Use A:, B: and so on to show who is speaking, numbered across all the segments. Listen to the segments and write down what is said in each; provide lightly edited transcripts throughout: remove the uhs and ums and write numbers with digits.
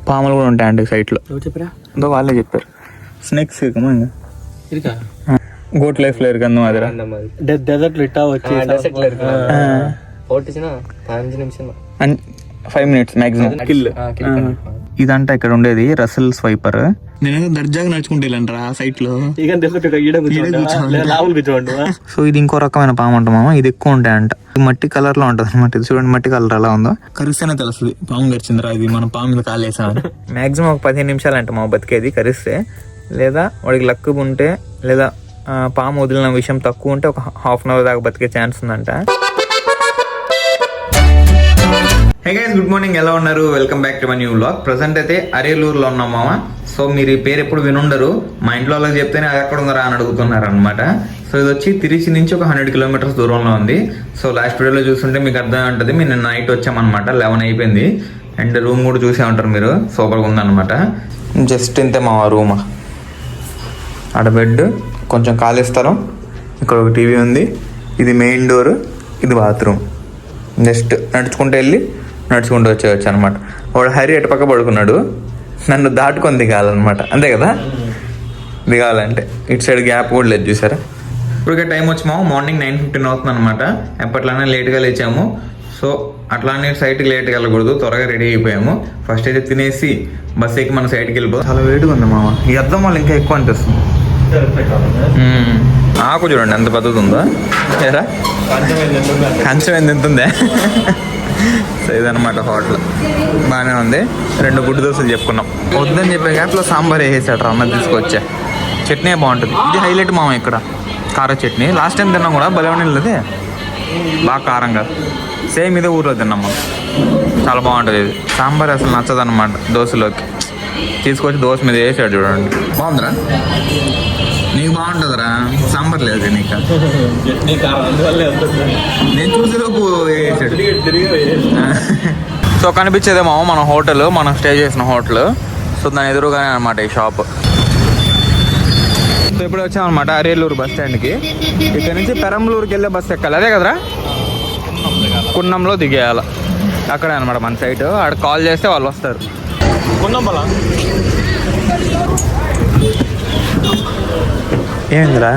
A: పాములు కూడా ఉంటాయండి సైట్లో.
B: చెప్పరా
A: అంతా వాళ్ళే చెప్పారు. స్నేక్స్
B: இருக்கா
A: கோட் லைஃப்ல இருக்கு அந்த மாதிரி
C: அந்த மாதிரி
B: டெசர்ட்ல இட்டா வச்சு
C: டெசர்ட்ல இருக்கு போட்டுச்சுன்னா 15 நிமிஷம் தான்
A: 5 minutes మాక్సిమం కిల్. ఇదంట ఇక్కడ ఉండేది రసల్ స్వైపర్. నేను దర్జాగా నడుచుకుంటే వెళ్ళంటారా ఆ సైట్ లో. సో ఇది ఇంకో రకమైన పాము అంట మామ. ఇది ఎక్కువ ఉంటాయంట. మట్టి కలర్ లో ఉంటది అనమాట. ఇది చూడండి మట్టి కలర్ ఎలా ఉందో. కరిస్తేనే తెలుస్తుంది పాము గడిచిందిరా ఇది మన పాము మీద కాలేసామని. మాక్సిమం ఒక 15 నిమిషాలు అంట మా బతికేది కరిస్తే. లేదా వాడికి లక్ ఉంటే లేదా పాము వదిలిన విషయం తక్కువ ఉంటే ఒక హాఫ్ అన్ అవర్ దాకా బతికే ఛాన్స్ ఉందంట. Hey guys, good morning. ఎలా ఉన్నారు? Welcome back to my new vlog. Present అయితే అరేలూరులో ఉన్నాం మామ. సో మీరు ఈ పేరు ఎప్పుడు వినుండరు. మా ఇంట్లో వాళ్ళకి చెప్తేనే అది ఎక్కడ ఉందరా అని అడుగుతున్నారు అనమాట. సో ఇది వచ్చి తిరిచి నుంచి ఒక 100 కిలోమీటర్స్ దూరంలో ఉంది. సో లాస్ట్ వీడియోలో చూస్తుంటే మీకు అర్థం ఉంటుంది. మేము నిన్న నైట్ వచ్చామన్నమాట. 11 అయిపోయింది. అండ్ రూమ్ కూడా చూసే ఉంటారు మీరు. సూపర్గా ఉందన్నమాట. జస్ట్ ఇంతే మా రూమ్. ఆడ బెడ్, కొంచెం ఖాళీ స్థలం, ఇక్కడ ఒక టీవీ ఉంది. ఇది మెయిన్ డోర్, ఇది బాత్రూమ్. జస్ట్ నడుచుకుంటూ వెళ్ళి నడుచుకుంటూ వచ్చేయచ్చు అనమాట. వాడు హరి ఎటు పక్క పడుకున్నాడు. నన్ను దాటుకొని దిగాలన్నమాట. అంతే కదా, దిగాలంటే ఇటు సైడ్ గ్యాప్ కూడా లేదు చూసారా. ఇప్పటికే టైం వచ్చాము. మార్నింగ్ 9:15 అవుతుంది అనమాట. ఎప్పట్లనే లేట్గా లేచాము. సో అట్లానే సైట్కి లేట్గా వెళ్ళకూడదు. త్వరగా రెడీ అయిపోయాము. ఫస్ట్ అయితే తినేసి బస్ ఎక్కి మన సైడ్కి వెళ్ళిపోతాం. చాలా వేడిగా ఉంది మామ. ఈ అద్దం వాళ్ళు ఇంకా ఎక్కువ అనిపిస్తుంది. ఆకు చూడండి ఎంత పెద్దది ఉందో. ఏరా కంచం ఎంత ఉందే. సో ఇదనమాట హోటల్. బాగానే ఉంది. 2 గుడ్డు దోశలు చెప్పుకున్నాం. వద్దని చెప్పే గ్యాప్లో సాంబార్ వేసేసాడు. అన్నది తీసుకొచ్చా. చట్నీ బాగుంటుంది. ఇది హైలైట్ మామ ఇక్కడ. కార చట్నీ. లాస్ట్ టైం తిన్నాం కూడా భలే ఉండేది. బాగా కారంగా. సేమ్ ఇదే ఊర్లో తిన్నాం మనం. చాలా బాగుంటుంది ఇది. సాంబార్ అసలు నచ్చదన్నమాట దోశలోకి. తీసుకొచ్చి దోశ మీద వేసాడు చూడండి. బాగుందిరా. నీకు బాగుంటుందిరా. సాంబార్ లేదు నీకు. నేను చూసేలోపు వేసాడు. సో కనిపించేదేమో మన హోటల్, మనం స్టే చేసిన హోటల్. సో దాని ఎదురుగానే అనమాట ఈ షాప్. సో ఇప్పుడు వచ్చామన్నమాట అరేలూరు బస్ స్టాండ్కి. ఇక్కడ నుంచి పెరంబలూరుకి వెళ్ళే బస్సు ఎక్కాలి. అదే కదరా, కున్నంలో దిగేయాలి. అక్కడే అనమాట మన సైట్. ఆడ కాల్ చేస్తే వాళ్ళు వస్తారు. ఏందిరా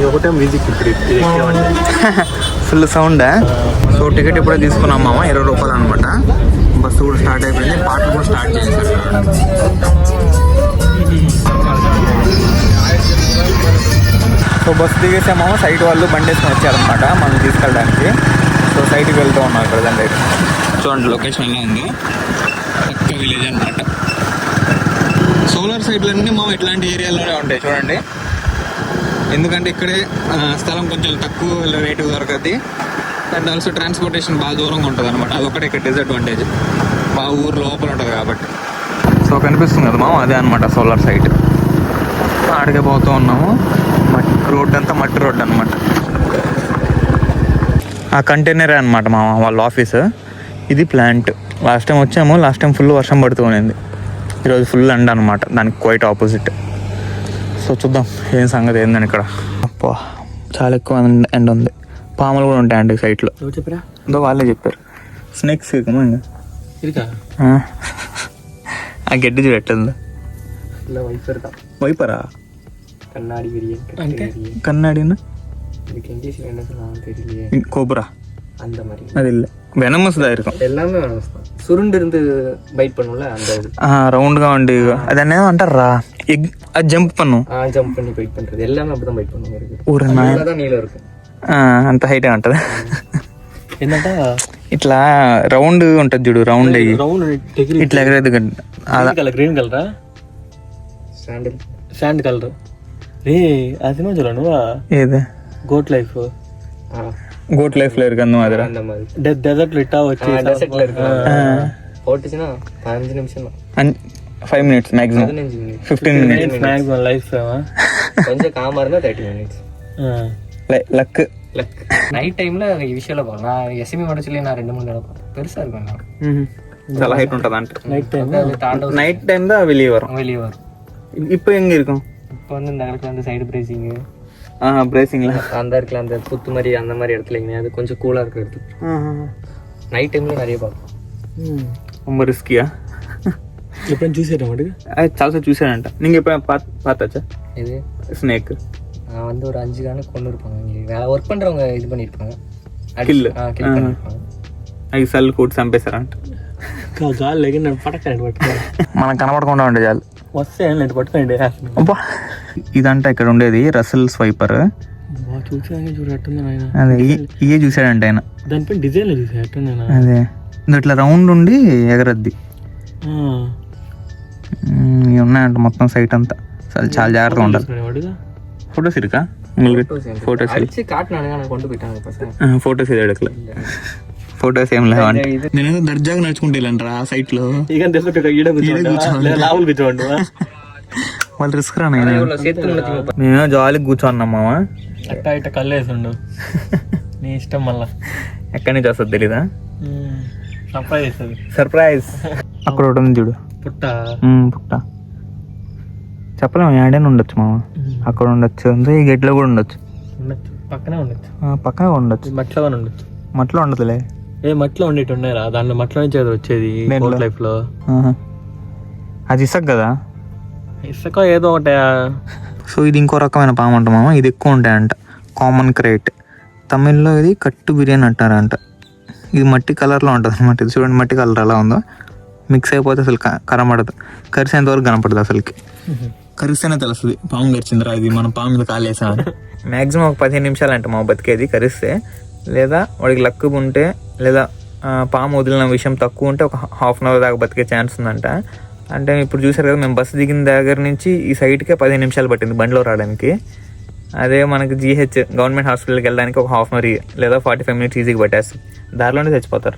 B: ఒకటే మ్యూజిక్
A: ఫుల్ సౌండా. సో టికెట్ ఇప్పుడే తీసుకున్నాం మామ. 20 రూపాయలు అనమాట. బస్సు కూడా స్టార్ట్ అయిపోయింది. పాటలు కూడా స్టార్ట్ చేశారు. సో బస్సు దిగేసామో సైట్ వాళ్ళు బండి వేసుకొని వచ్చారనమాట మనం తీసుకెళ్ళడానికి. సో సైట్కి వెళ్తూ ఉన్నాం ప్రజెంట్ అయితే. చూడండి లొకేషన్ ఎలా ఉంది. పక్క విలేజ్ అనమాట. సోలార్ సైట్లన్నీ మా ఇట్లాంటి ఏరియాలోనే ఉంటాయి చూడండి. ఎందుకంటే ఇక్కడే స్థలం కొంచెం తక్కువ రేటు దొరకద్ది. అండ్ ఆల్సో ట్రాన్స్పోర్టేషన్ బాగా దూరంగా ఉంటుంది అనమాట. అదొకటి ఇక్కడ డిసడ్వాంటేజ్. బాగా ఊరు లోపల ఉంటుంది కాబట్టి. సో కనిపిస్తుంది కదా మామ, అదే అనమాట సోలార్ సైట్. ఆడికే పోతూ ఉన్నాము. రోడ్ అంతా మట్టి రోడ్ అనమాట. ఆ కంటైనరే అనమాట మామ వాళ్ళ ఆఫీస్. ఇది ప్లాంట్. లాస్ట్ టైం వచ్చాము. లాస్ట్ టైం ఫుల్ వర్షం పడుతూ ఉండింది. ఈరోజు ఫుల్ ఎండ అనమాట. దానికి క్వైట్ ఆపోజిట్. సో చూద్దాం ఏం సంగతి ఏందని ఇక్కడ. అప్పా చాలా ఎక్కువ ఎండ ఉంది. పాములు కూడా ఉంటాయండి సైట్లో.
B: చెప్పరా
A: అంతా వాళ్ళే చెప్పారు. స్నేక్స్ ఆ గడ్డి చూడు ఎట్లుందో. వైపరా கண்ணாடின்னா கோப்ரா
C: அந்த மாதிரி.
A: அது இல்லை, வெனமஸ் தான் இருக்கும்.
C: எல்லாமே சுருண்டு இருந்து பைட் பண்ணும்ல அந்த இது.
A: ரவுண்டுగా ఉండి అది என்ன అంటారా, ఎగ్ అది జంప్ பண்ணும்.
C: జంప్ பண்ணி பைட் பண்றது எல்லாமே அப்படிதான் பைட் பண்ணும். இருக்கு
A: ஒரு
C: நாய் நீல இருக்கும்.
A: అంత హైట్ ఉంటది.
B: ఏంటంట
A: ఇట్లా రౌండ్ ఉంటది చూడు. రౌండ్ అయ్యి ఇట్లా ఎగరేది.
B: గ్రీన్ కలరా శాండ్ కలర్. రే అది సినిమా చూడ నువ్వా?
A: ఏది?
B: Goat life.
A: கோட் லைஃப்ல இருக்கு அந்த மாதிரி.
C: அந்த மாதிரி
B: டெசர்ட்ல இட்டா வச்சு
C: டெசர்ட்ல இருக்கு. போட்டுச்சுனா 15 நிமிஷம் தான்.
A: 5 minutes maximum. 15 minutes
B: maximum life.
C: கொஞ்சம் காமா இருந்தா 30 minutes.
A: லக்
C: நைட் டைம்ல விஷயல போறேன். நான் எஸ்எம்இ மடச்சில நான் 2-3 நேரம் பெருசா இருக்கும்.
A: చాలా హైట్ ఉంటదంట.
C: நைட்
A: டைம் தான் வெளிய வரும். இப்போ எங்க இருக்கும்?
C: இப்போ வந்து இந்த இடத்துல வந்து சைடு பிரேசிங்.
A: பிரேசிங்ல
C: அந்த இடத்துல அந்த புத்து மாதிரி அந்த மாதிரி இடத்துல அது கொஞ்சம் கூலா இருக்கு இடத்துக்கு. நைட் டைம்ல நிறைய பார்ப்போம்.
A: ரொம்ப ரிஸ்கியா?
B: ఎప్పుడైనా చూసారా వాటికి?
A: అది చాలాసార్లు చూసానంట. నీకు ఎప్పుడైనా பார்த்தா
C: இது
A: ஸ்னேக்?
C: நான் வந்து ஒரு 5 காண கொண்டு இருப்பாங்க. இங்கே வேலை ஒர்க் பண்ணுறவங்க இது பண்ணியிருப்பாங்க.
A: கில்
C: கில் பண்ணியிருப்பாங்க.
A: అవి సల్లు కూడి చంపేశారంట.
B: గాలి లేక నేను పట్టకండి పట్టుకోండి,
A: మనకు కనబడకుండా ఉండే చాలు.
B: వస్తే నేను పట్టుకోండి.
A: అబ్బా ఇదంట ఇక్కడ ఉండేది రసల్ స్వైపర్.
B: చూసాను చూడట్టుంది ఆయన.
A: అదే ఇయే చూసాడంట ఆయన.
B: దానిపైన డిజైన్ చూసా అట్టుంది ఆయన.
A: అదే ఇట్లా రౌండ్ ఉండి ఎగరద్ది. ఇవి ఉన్నాయంట మొత్తం సైట్ అంతా. అసలు చాలా జాగ్రత్తగా ఉండాలి. ఫోటోస్ ఇరుకా ఫోటోస్
C: அடிச்சு காட்டினானுங்க, நான் கொண்டு போயிட்டாங்க பசங்க.
A: ఫోటోస్ ఇది ఎడకలే. ఫోటోస్ ఏం లేవు. నేను దర్జాగా నడుచుకుంటే వెళ్ళంటారా ఆ సైట్ లో.
B: ఇక తెలుసు ఈడ కూర్చోండి, లావులు కూర్చోండి.
A: వాళ్ళు రిస్క్ రా నేను.
C: இவ்வளோ சேர்த்து முடிச்சு
A: మేము జాలీకి కూర్చోన్నాం మామ.
B: అట్టా ఇట్ట కళ్ళు వేసిండు, నీ ఇష్టం. మళ్ళా
A: ఎక్కడి నుంచి వస్తుంది తెలీదా?
B: సర్ప్రైజ్ ఇస్తుంది.
A: సర్ప్రైజ్. అక్కడ ఒకటి ఉంది చూడు,
B: పుట్ట.
A: పుట్ట చెప్పలేము, ఏడైనా ఉండొచ్చు మామ. అక్కడ ఉండొచ్చు, ఈ గేట్లో కూడా ఉండొచ్చు,
B: ఉండొచ్చు, పక్కనే ఉండొచ్చు,
A: పక్కన ఉండొచ్చు.
B: మట్లో కానీ ఉండొచ్చు.
A: మట్లో ఉండదులే.
B: మట్లో ఉండేటి ఉన్నాయిరా, దాంట్లో మట్లో నుంచి అది వచ్చేది లైఫ్ లో.
A: అది ఇసుక కదా,
B: ఇసుక ఏదో ఒకటి.
A: సో ఇది ఇంకో రకమైన పాము అంట మామ. ఇది ఎక్కువ ఉంటాయంట, కామన్ క్రైట్. తమిళ్లో ఇది కట్టు బిర్యానీ అంటారంట. ఇది మట్టి కలర్లో ఉంటుంది అనమాట. ఇది చూడండి మట్టి కలర్ ఎలా ఉందో. మిక్స్ అయిపోతే అసలు కనబడదు, కరిసేంత వరకు కనపడదు అసలుకి. కరిస్తేనే తెలుస్తుంది పాము కరిచిందిరా, ఇది మనం పాము మీద కాలేసామని. మ్యాక్సిమం ఒక 15 నిమిషాలు అంట మా బతికేది కరిస్తే. లేదా వాడికి లక్ ఉంటే, లేదా పాము వదిలిన విషయం తక్కువ ఉంటే ఒక హాఫ్ అన్ అవర్ దాకా బతికే ఛాన్స్ ఉందంట. అంటే ఇప్పుడు చూసారు కదా, మేము బస్సు దిగిన దగ్గర నుంచి ఈ సైట్కే 15 నిమిషాలు పట్టింది బండిలో రావడానికి. అదే మనకి జీహెచ్ గవర్నమెంట్ హాస్పిటల్కి వెళ్ళడానికి ఒక హాఫ్ అన్ అవర్ లేదా 45 మినిట్స్ ఈజీగా పట్టేస్తుంది. దారిలోనే చచ్చిపోతారు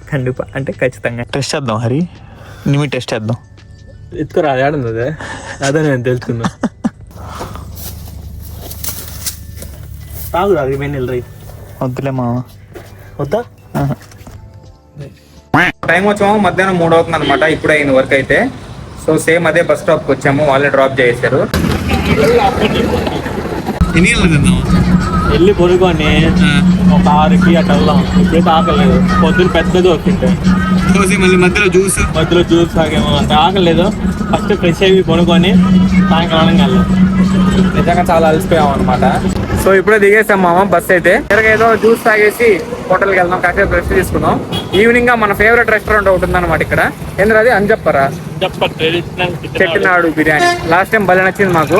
A: కండిపా. అంటే ఖచ్చితంగా టెస్ట్ చేద్దాం హరి, నిమి టెస్ట్ చేద్దాం.
B: ఎత్తుకురా, ఏడుంది అదే. అదే నేను తెలుసుకున్నా. తాగురా అది మెయిన్ రై.
A: వద్దులే మామ,
B: వద్దా.
A: టైం వచ్చాము మధ్యాహ్నం 3 అవుతుంది అనమాట. ఇప్పుడే అయింది వర్క్ అయితే. సో సేమ్ అదే బస్ స్టాప్కి వచ్చాము, వాళ్ళే డ్రాప్ చేశారు.
B: వెళ్ళి పొడుకొని ఒక 6కి అట్లా వెళ్దాం. ఇప్పుడైతే ఆకలేదు, పొద్దున్న పెద్దది వచ్చింటే
A: మళ్ళీ మధ్యలో
B: జ్యూస్ తాగేమో, అంత ఆకలేదు. ఫస్ట్ ఫ్రెష్ అయ్యి కొనుక్కొని సాయంకాలం వెళ్దాం.
A: నిజంగా చాలా అలసిపోయాం అనమాట. సో ఇప్పుడే దిగేసాం మామ బస్ అయితే. ఏదో జ్యూస్ తాగేసి హోటల్కి వెళ్దాం, కాసేపు రెస్ట్ తీసుకుందాం. ఈవినింగ్ గా మన ఫేవరెట్ రెస్టారెంట్ ఒకటి ఉందన్నమాట ఇక్కడ. ఏంద్రది అని చెప్పరా, చెట్టినాడు బిర్యానీ. లాస్ట్ టైం భలే నచ్చింది మాకు.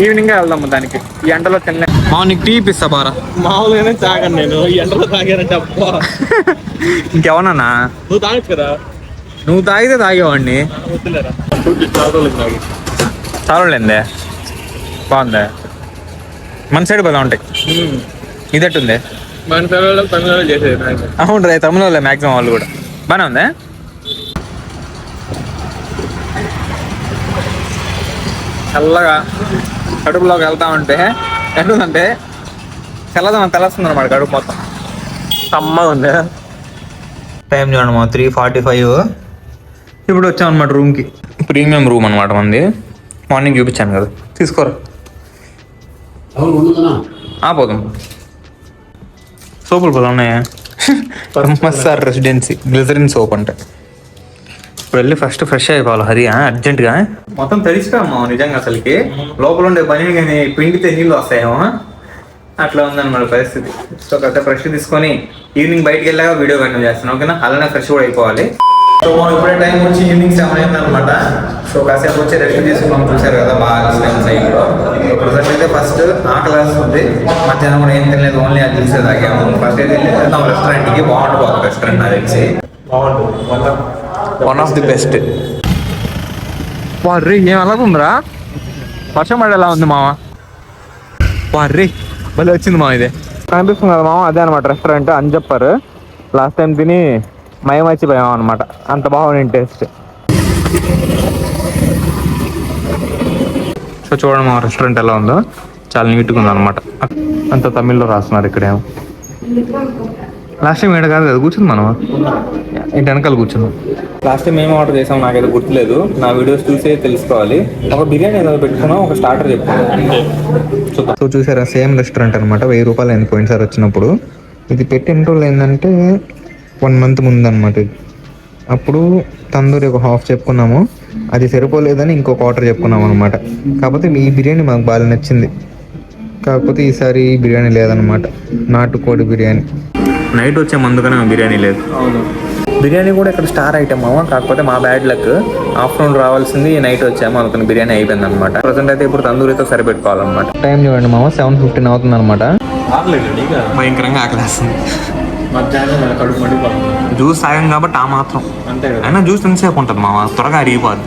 A: ఈవినింగ్ గా వెళ్దాం దానికి. ఈ ఎండలో తినలే. నీకు టీ ఇప్పిస్తా బారా.
B: మామూలుగానే తాగను నేను, ఈ ఎండలో తాగానంటే అబ్బా.
A: ఇంకెవరన్నా?
B: నువ్వు తాగచ్చు కదా.
A: నువ్వు తాగితే తాగేవాడిని.
B: వద్దులేరా,
A: చాలండి. బాగుందా? మన సైడ్ బాగా ఉంటాయి. ఇదట్టుంది
B: మన తమిళలో చేసేది.
A: అవును రే, తమిళ మ్యాక్సిమం వాళ్ళు కూడా బాగానే ఉందా. చల్లగా కడుపులోకి వెళ్తా ఉంటే ఎట్లుందంటే చల్లదనం తెలుస్తుంది అనమాట కడుపు మొత్తం. సమ్మగా ఉంది. టైం చూడండి మా 3:45. ఇప్పుడు వచ్చాం అనమాట రూమ్కి. ప్రీమియం రూమ్ అనమాట మంది. మార్నింగ్ చూపించాను కదా, తీసుకోరా. పోదాం. సోపులు పోదా ఉన్నాయా? సార్ రెసిడెన్సీ గ్లిజరిన్ సోప్ అంటే. ఇప్పుడు వెళ్ళి ఫస్ట్ ఫ్రెష్ అయిపోవాలి హరి అర్జెంట్గా. మొత్తం తెలిసిపోయామ్మా నిజంగా అసలుకి. లోపల ఉండే పని కానీ పిండితే నీళ్ళు వస్తాయేమో, అట్లా ఉందన్నమాట పరిస్థితి. సో కాస్త ఫ్రెష్ తీసుకొని ఈవినింగ్ బయటకు వెళ్ళాక వీడియో కంటిన్యూ చేస్తాను, ఓకేనా? అలానే ఫ్రెష్ కూడా అయిపోవాలి. సో ఇప్పుడే టైం వచ్చి ఈవినింగ్ 7 అయిందనమాట. సో కాసేపు వచ్చి రెస్ట్ తీసుకున్నాం. చూసారు కదా బాగా సైడ్లో. ప్రజెంట్ అయితే ఫస్ట్ ఆకలి వస్తుంది. మధ్యాహ్నం కూడా ఏం తినలేదు, ఓన్లీ అది చూసే తాగాము. ఫస్ట్ అయితే వెళ్తాం రెస్టారెంట్కి. బాగుంటుంది రెస్టారెంట్ నాకు తెలిసి. One of the best. వార్రీ ఏం అలాగుందిరా, వర్షం పడేలా ఉంది మామ. వార్రీ భలే వచ్చింది మామ. ఇదే కనిపిస్తుంది కదా మామ, అదే అనమాట రెస్టారెంట్ అని చెప్పారు. లాస్ట్ టైం తిని మయం వచ్చిపోయాం అనమాట, అంత బాగుంది టేస్ట్. సో చూడండి మా రెస్టారెంట్ ఎలా ఉందో, చాలా నీట్గా ఉంది అనమాట. అంత తమిళ్లో రాస్తున్నారు ఇక్కడేమో. లాస్ట్ టైం ఏడ కాదు కదా కూర్చుంది మనం, ఇంటి వెనకాల కూర్చున్నాం. లాస్ట్ టైం ఏం ఆర్డర్ చేసాం నాకైతే గుర్తులేదు, నా వీడియోస్ చూసే తెలుసుకోవాలి. ఒక బిర్యానీ ఏదో పెట్టుకున్నాం, ఒక స్టార్టర్ చెప్పుకున్నాం. సో చూసారా సేమ్ రెస్టారెంట్ అనమాట. 1000 రూపాయలు అయింది పోయినసారి వచ్చినప్పుడు. ఇది పెట్టి ఎన్ని రోజులు ఏంటంటే 1 మంత్ ముందు అనమాట. అప్పుడు తందూరి ఒక హాఫ్ చెప్పుకున్నాము, అది సరిపోలేదని ఇంకొక ఆర్డర్ చెప్పుకున్నాము అనమాట. కాకపోతే ఈ బిర్యానీ మాకు బాగా నచ్చింది. కాకపోతే ఈసారి బిర్యానీ లేదనమాట, నాటుకోడి బిర్యానీ. నైట్ వచ్చే ముందుగానే బిర్యానీ లేదు.
B: అవును.
A: బిర్యానీ కూడా ఇక్కడ స్టార్ ఐటమ్ మామ, కాకపోతే మా బ్యాడ్ లక్ ఆఫ్టర్నూన్ రావాల్సింది నైట్ వచ్చాము, అనుకున్న బిర్యానీ అయిపోయింది అనమాట. ప్రజెంట్ అయితే ఇప్పుడు తందూరితో సరిపెట్టుకోవాలన్నమాట. టైం చూడండి మామ, 7:15 అవుతుంది అనమాట. భయంకరంగా ఆకలేస్తుంది.
B: మధ్యాహ్నం కడుపు మండిపోతుంది.
A: జ్యూస్ తాగాం కాబట్టి ఆ మాత్రం,
B: అంతే కదా.
A: అయినా జ్యూస్ ఎంతసేపు ఉంటుంది మామ, త్వరగా అరిగిపోద్ది.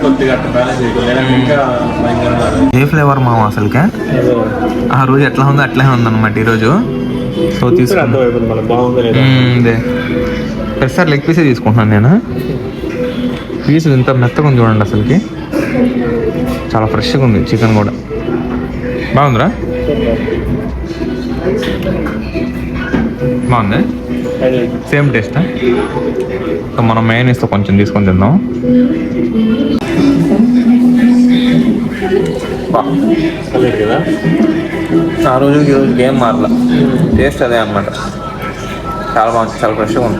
B: కొద్దిగా బ్యాలెన్స్ ఇంకా భయంకరంగా.
A: ఏ ఫ్లేవర్ మామ అసలుకే ఆ రోజు ఎట్లా ఉందో అట్లే ఉందన్నమాట ఈరోజు. సో తీసుకుంటే
B: బాగుంది.
A: ప్రతిసారి లెగ్ పీసే తీసుకుంటున్నాను నేను. పీస్ ఇంత మెత్తగా ఉంది చూడండి, అసలుకి చాలా ఫ్రెష్గా ఉంది. చికెన్ కూడా బాగుందిరా, బాగుంది. సేమ్ టేస్టా? సో మనం మైనీస్తో కొంచెం తీసుకొని తిందాం.
B: కదా
A: ఆ రోజు ఈ రోజుకి ఏం మారలా, టేస్ట్ అదే అన్నమాట. చాలా బాగుంది, చాలా ఫ్రెష్గా ఉంది.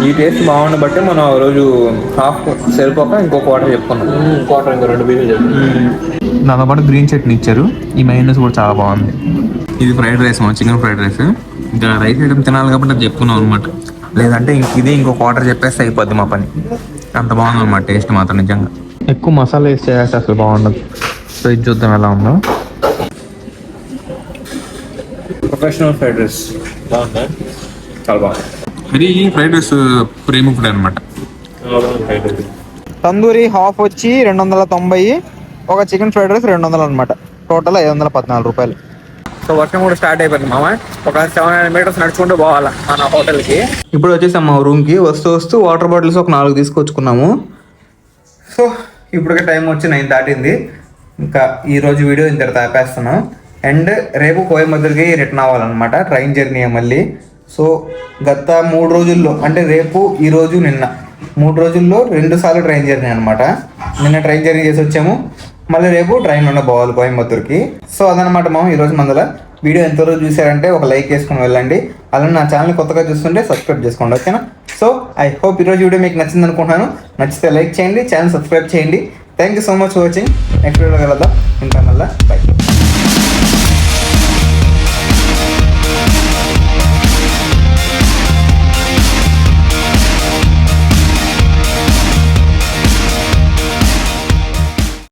A: ఈ టేస్ట్ బాగుండి బట్టి మనం ఆ రోజు హాఫ్ సరిపోక ఇంకొక వాటర్ చెప్పుకున్నాం.
B: క్వార్టర్ ఇంకా 2 పీసులు చెప్పి
A: దాంతో పాటు గ్రీన్ చట్నీ ఇచ్చారు. ఈ మైనస్ కూడా చాలా బాగుంది. ఇది fried rice, chicken fried rice. ఇంకా రైస్ ఐటమ్ తినాలి కాబట్టి అది చెప్పుకున్నాం అనమాట. లేదంటే ఇది ఇంకొక ఆర్డర్ చెప్పేస్తే అయిపోద్ది మా పని. అంత బాగుంది అనమాట టేస్ట్ మాత్రం నిజంగా. ఎక్కువ మసాలా వేసి చేస్తే అసలు బాగుండదు. సో ఇది చూద్దాం ఎలా ఉందో. ప్రొఫెషనల్ ఫ్రైడ్ రైస్
B: బాగుందా?
A: చాలా బాగుంది. ఇది ఫ్రైడ్ రైస్ ప్రేమికుడు అనమాట. తందూరి హాఫ్ వచ్చి 290, ఒక చికెన్ ఫ్రైడ్ రైస్ 200 అనమాట. టోటల్ 514 రూపాయలు. సో వర్షం కూడా స్టార్ట్ అయిపోయింది మామ. ఒక 700 మీటర్స్ నడుచుకుంటూ పోవాలా మన హోటల్కి. ఇప్పుడు వచ్చేసాం మా రూమ్కి. వస్తూ వాటర్ బాటిల్స్ ఒక 4 తీసుకొచ్చుకున్నాము. సో ఇప్పటికే టైం వచ్చి 9 దాటింది. ఇంకా ఈరోజు వీడియో ఇంత ఆపేస్తున్నాం. అండ్ రేపు కోయంబత్తూర్కి రిటర్న్ అవ్వాలన్నమాట, ట్రైన్ జర్నీ మళ్ళీ. సో గత 3 రోజుల్లో, అంటే రేపు ఈరోజు నిన్న 3 రోజుల్లో 2 సార్లు ట్రైన్ జర్నీ అనమాట. నిన్న ట్రైన్ జర్నీ చేసి వచ్చాము, మళ్ళీ రేపు ట్రైన్లోనే పోవాలి కోయంబత్తూర్కి. సో అదనమాట మామ ఈరోజు మందల వీడియో. ఎంతవరకు చూసారంటే ఒక లైక్ వేసుకొని వెళ్ళండి. అలానే నా ఛానల్ కొత్తగా చూస్తుంటే సబ్స్క్రైబ్ చేసుకోండి, ఓకేనా? సో ఐ హోప్ ఈరోజు వీడియో మీకు నచ్చింది అనుకుంటున్నాను. నచ్చితే లైక్ చేయండి, ఛానల్ సబ్స్క్రైబ్ చేయండి. Thank you so much for watching. Next వీడియోలో కలుద్దాం. ఇంకా మళ్ళీ బై.